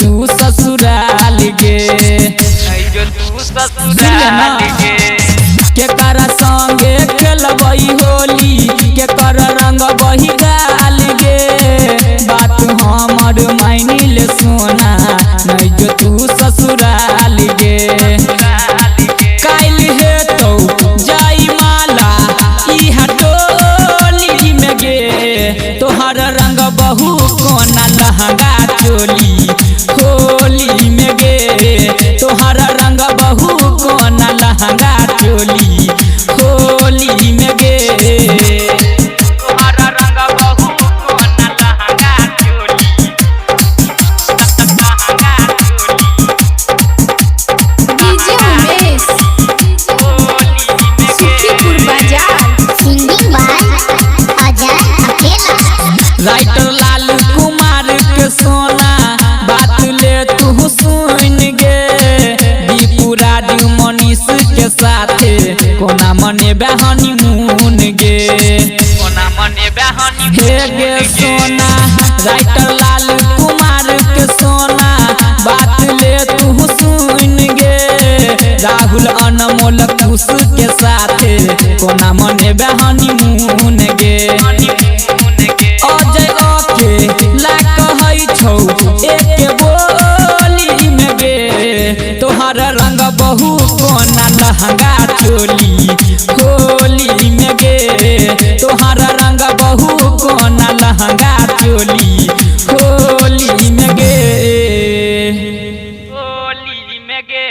तू ससुराल गे जो तू ससुराल गे के कर संगे खेलबई होली के कर रंग बही गाल गे बात हमर मायनी ले सोना नहीं जो तू ससुराल गे काल हे तो जाई माला ई हटोली में गे तोहर रंग बहु कोना लहंगा चोली होली में गे तोहर रंग बहु कोना लहंगा चोली होली में गे तोहरा रंग बहु कोना लहंगा चोली डीजे उमेश सुखीपुर बाजार सिंगिंग बाय अजय अकेला राइटर लाल कुमार के सोना बात ले तू सुन गे दीपुरा डी मनीष के साथे कोना मने बहनी मून गे कोना मने बहनी हे गे सोना राइटर लाल कुमार के सोना बात ले तू सुन गे राहुल अनमोल खुश के साथे कोना मने बहनी मून गे अजय ओके ला कहै छौ एक बोली में गे तोहर रंग बहु कोना लहंगा चोली होली में गे तोहर रंग बहु कोना लहंगा चोली होली में गे होली में गे।